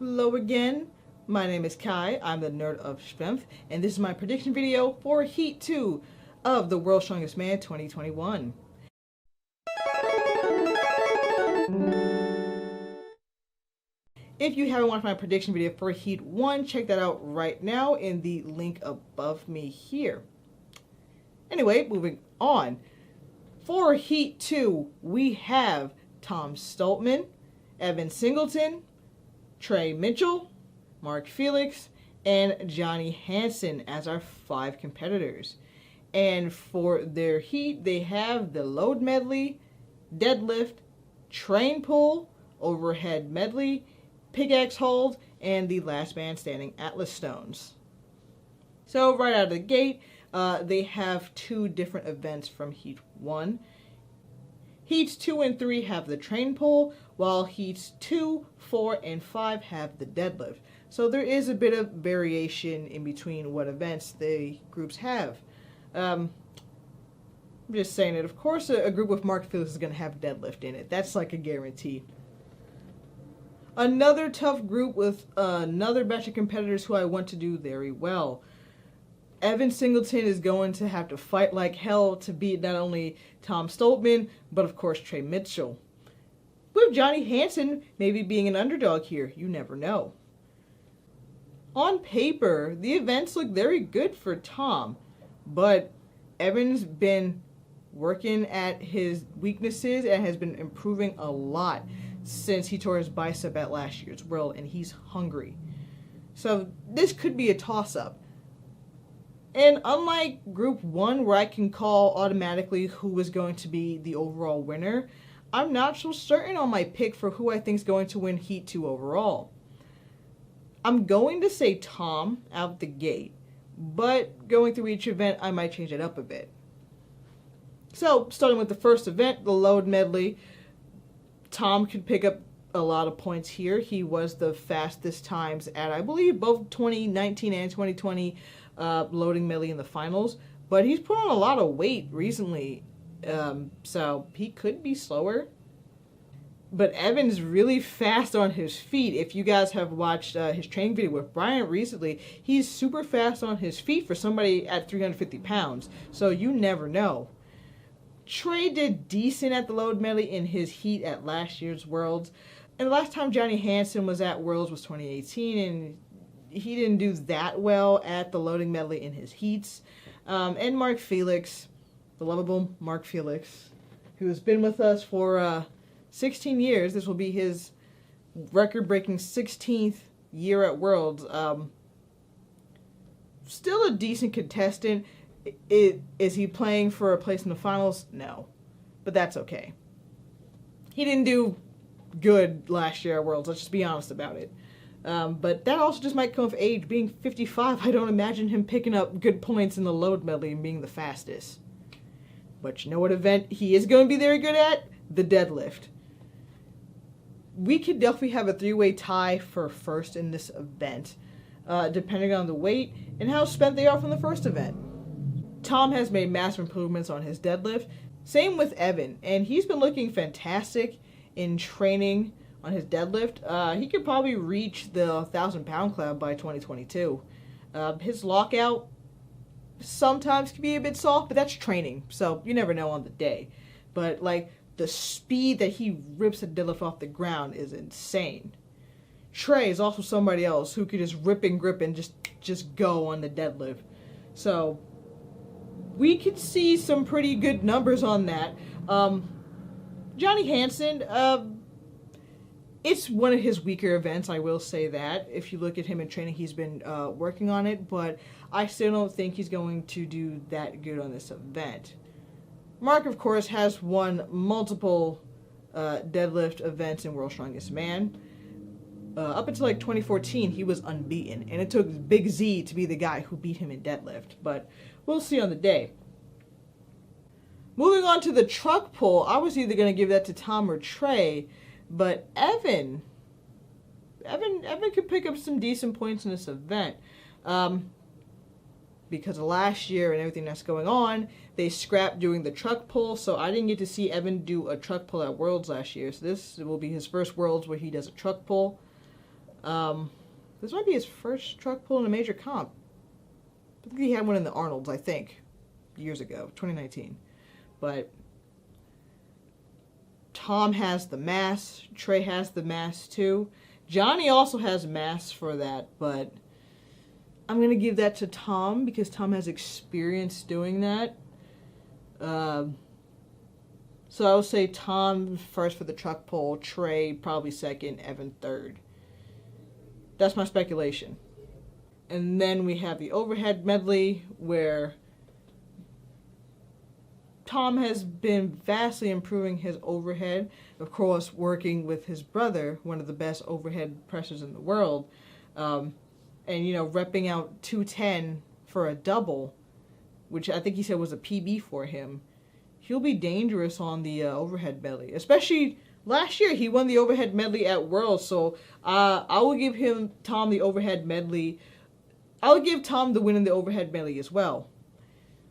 Hello again, my name is Kai, I'm the Nerd of Strength, and this is my prediction video for Heat 2 of the World's Strongest Man 2021. If you haven't watched my prediction video for Heat 1, check that out right now in the link above me here. Anyway, moving on. For Heat 2, we have Tom Stoltman, Evan Singleton, Trey Mitchell, Mark Felix, and Johnny Hanson as our 5 competitors. And for their heat, they have the load medley, deadlift, train pull, overhead medley, pickaxe hold, and the last man standing Atlas stones. So right out of the gate, they have 2 different events from Heat 1. Heats 2 and 3 have the train pull, while Heats 2, 4, and 5 have the deadlift. So there is a bit of variation in between what events the groups have. I'm just saying that, of course, a group with Mark Felix is going to have deadlift in it. That's like a guarantee. Another tough group with another batch of competitors who I want to do very well. Evan Singleton is going to have to fight like hell to beat not only Tom Stoltman, but of course Trey Mitchell. With Johnny Hanson maybe being an underdog here, you never know. On paper, the events look very good for Tom, but Evan's been working at his weaknesses and has been improving a lot since he tore his bicep at last year's World, and he's hungry. So this could be a toss-up. And unlike Group 1, where I can call automatically who is going to be the overall winner, I'm not so certain on my pick for who I think is going to win Heat 2 overall. I'm going to say Tom out the gate, but going through each event, I might change it up a bit. So, starting with the first event, the load medley, Tom could pick up a lot of points here. He was the fastest times at, I believe, both 2019 and 2020 loading medley in the finals, but he's put on a lot of weight recently, so he could be slower. But Evan's really fast on his feet. If you guys have watched his training video with Bryant recently, he's super fast on his feet for somebody at 350 pounds, so you never know. Trey did decent at the load medley in his heat at last year's Worlds, and the last time Johnny Hanson was at Worlds was 2018, and he didn't do that well at the loading medley in his heats. And Mark Felix, the lovable Mark Felix, who has been with us for 16 years. This will be his record-breaking 16th year at Worlds. Still a decent contestant. Is he playing for a place in the finals? No. But that's okay. He didn't do good last year at Worlds. Let's just be honest about it. But that also just might come with age. Being 55, I don't imagine him picking up good points in the load medley and being the fastest. But you know what event he is going to be very good at? The deadlift. We could definitely have a 3-way tie for first in this event, depending on the weight and how spent they are from the first event. Tom has made massive improvements on his deadlift. Same with Evan, and he's been looking fantastic in training on his deadlift. He could probably reach the 1,000-pound club by 2022. His lockout sometimes can be a bit soft, but that's training, so you never know on the day. But like the speed that he rips the deadlift off the ground is insane. Trey is also somebody else who could just rip and grip and just go on the deadlift. So we could see some pretty good numbers on that. Johnny Hanson, it's one of his weaker events, I will say that. If you look at him in training, he's been working on it, but I still don't think he's going to do that good on this event. Mark, of course, has won multiple deadlift events in World's Strongest Man. Up until like 2014, he was unbeaten, and it took Big Z to be the guy who beat him in deadlift, but we'll see on the day. Moving on to the truck pull, I was either going to give that to Tom or Trey, but Evan could pick up some decent points in this event. Because of last year and everything that's going on, they scrapped doing the truck pull, so I didn't get to see Evan do a truck pull at Worlds last year. So this will be his first Worlds where he does a truck pull. This might be his first truck pull in a major comp. I think he had one in the Arnolds, I think, years ago, 2019. But Tom has the mass. Trey has the mass too. Johnny also has mass for that, but I'm going to give that to Tom because Tom has experience doing that. So I'll say Tom first for the truck pull, Trey probably second, Evan third. That's my speculation. And then we have the overhead medley where Tom has been vastly improving his overhead. Of course, working with his brother, one of the best overhead pressers in the world. And, repping out 210 for a double, which I think he said was a PB for him. He'll be dangerous on the overhead medley. Especially last year, he won the overhead medley at Worlds. So I will give Tom the overhead medley. I would give Tom the win in the overhead medley as well.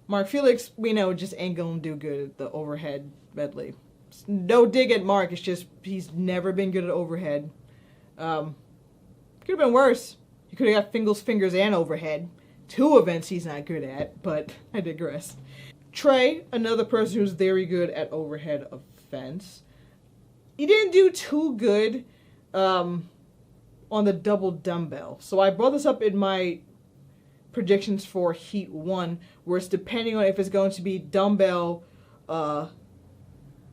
Mark Felix, we know, just ain't going to do good at the overhead medley. No dig at Mark. It's just he's never been good at overhead. Could have been worse. He could have got fingers and overhead. 2 events he's not good at, but I digress. Trey, another person who's very good at overhead events. He didn't do too good on the double dumbbell. So I brought this up in my predictions for Heat 1, where it's depending on if it's going to be a dumbbell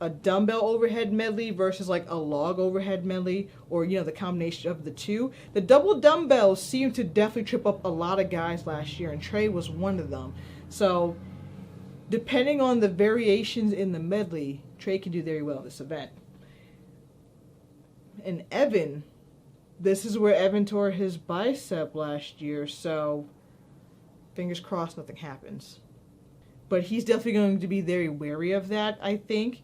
overhead medley versus like a log overhead medley, or the combination of the two. The double dumbbells seemed to definitely trip up a lot of guys last year, and Trey was one of them. So depending on the variations in the medley, Trey can do very well in this event. And Evan, this is where Evan tore his bicep last year, so fingers crossed nothing happens. But he's definitely going to be very wary of that, I think.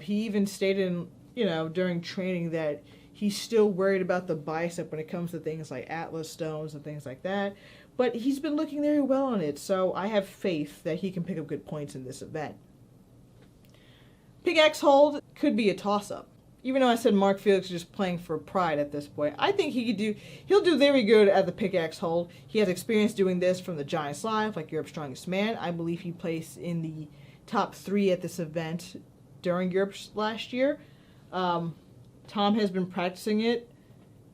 He even stated, during training that he's still worried about the bicep when it comes to things like Atlas stones and things like that. But he's been looking very well on it, so I have faith that he can pick up good points in this event. Pickaxe hold could be a toss-up. Even though I said Mark Felix is just playing for pride at this point, I think he'll do very good at the pickaxe hold. He has experience doing this from the Giants Live, like Europe's Strongest Man. I believe he placed in the top 3 at this event during Europe's last year. Tom has been practicing it.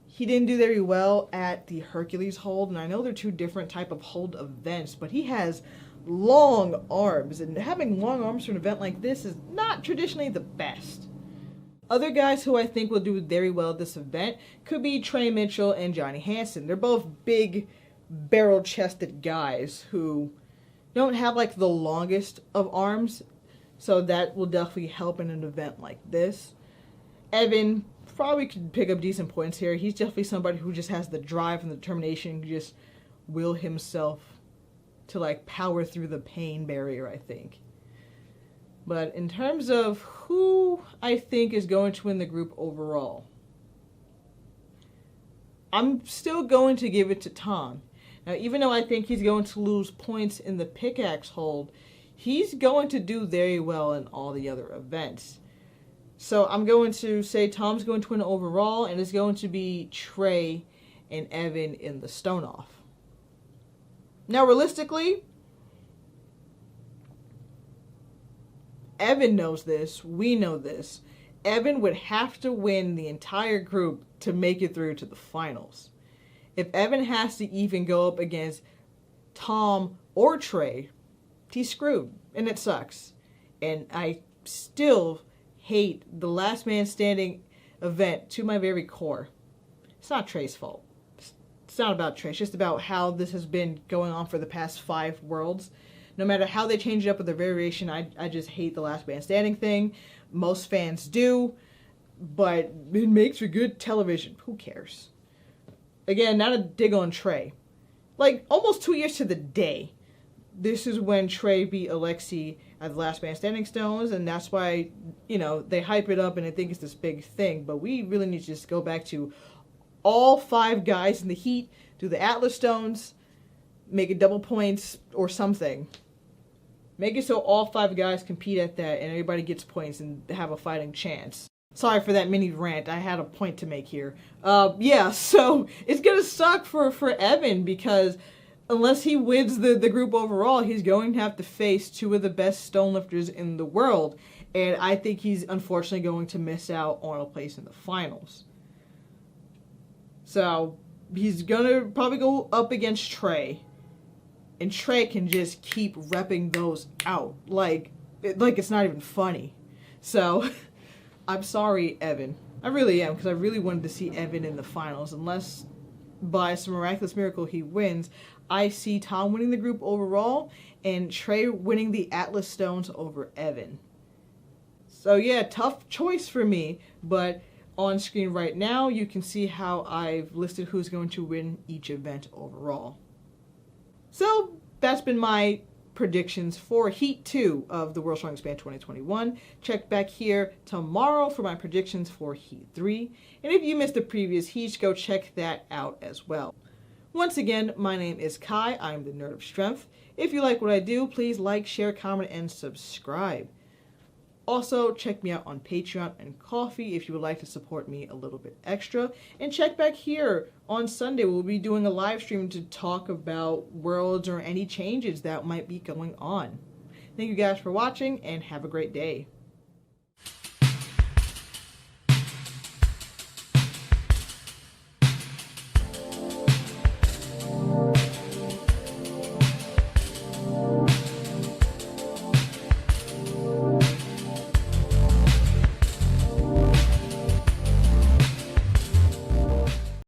He didn't do very well at the Hercules hold, and I know they're 2 different type of hold events, but he has long arms, and having long arms for an event like this is not traditionally the best. Other guys who I think will do very well at this event could be Trey Mitchell and Johnny Hanson. They're both big, barrel-chested guys who don't have like the longest of arms, so that will definitely help in an event like this. Evan probably could pick up decent points here. He's definitely somebody who just has the drive and the determination to just will himself to like power through the pain barrier, I think. But in terms of who I think is going to win the group overall, I'm still going to give it to Tom. Now, even though I think he's going to lose points in the pickaxe hold, he's going to do very well in all the other events. So I'm going to say Tom's going to win overall, and it's going to be Trey and Evan in the stone off. Now, realistically, Evan knows this. We know this. Evan would have to win the entire group to make it through to the finals. If Evan has to even go up against Tom or Trey, he's screwed, and it sucks. And I still hate the last man standing event to my very core. It's not Trey's fault. It's not about Trey. It's just about how this has been going on for the past 5 worlds. No matter how they change it up with their variation, I just hate the last man standing thing. Most fans do, but it makes for good television. Who cares? Again, not a dig on Trey. Like, almost 2 years to the day, this is when Trey beat Alexi at the last man standing stones, and that's why, they hype it up and they think it's this big thing. But we really need to just go back to all 5 guys in the heat, do the Atlas stones, make it double points or something. Make it so all 5 guys compete at that and everybody gets points and have a fighting chance. Sorry for that mini rant. I had a point to make here. Yeah, so it's gonna suck for Evan because unless he wins the group overall, he's going to have to face two of the best stone lifters in the world. And I think he's unfortunately going to miss out on a place in the finals. So he's gonna probably go up against Trey. And Trey can just keep repping those out. Like it's not even funny. So I'm sorry, Evan. I really am, because I really wanted to see Evan in the finals. Unless by some miraculous miracle he wins, I see Tom winning the group overall and Trey winning the Atlas Stones over Evan. So yeah, tough choice for me, but on screen right now you can see how I've listed who's going to win each event overall. So that's been my predictions for Heat 2 of the World's Strongest Man 2021. Check back here tomorrow for my predictions for Heat 3. And if you missed the previous heats, go check that out as well. Once again, my name is Kai. I'm the Nerd of Strength. If you like what I do, please like, share, comment, and subscribe. Also, check me out on Patreon and Ko-fi if you would like to support me a little bit extra. And check back here on Sunday. We'll be doing a live stream to talk about Worlds or any changes that might be going on. Thank you guys for watching and have a great day.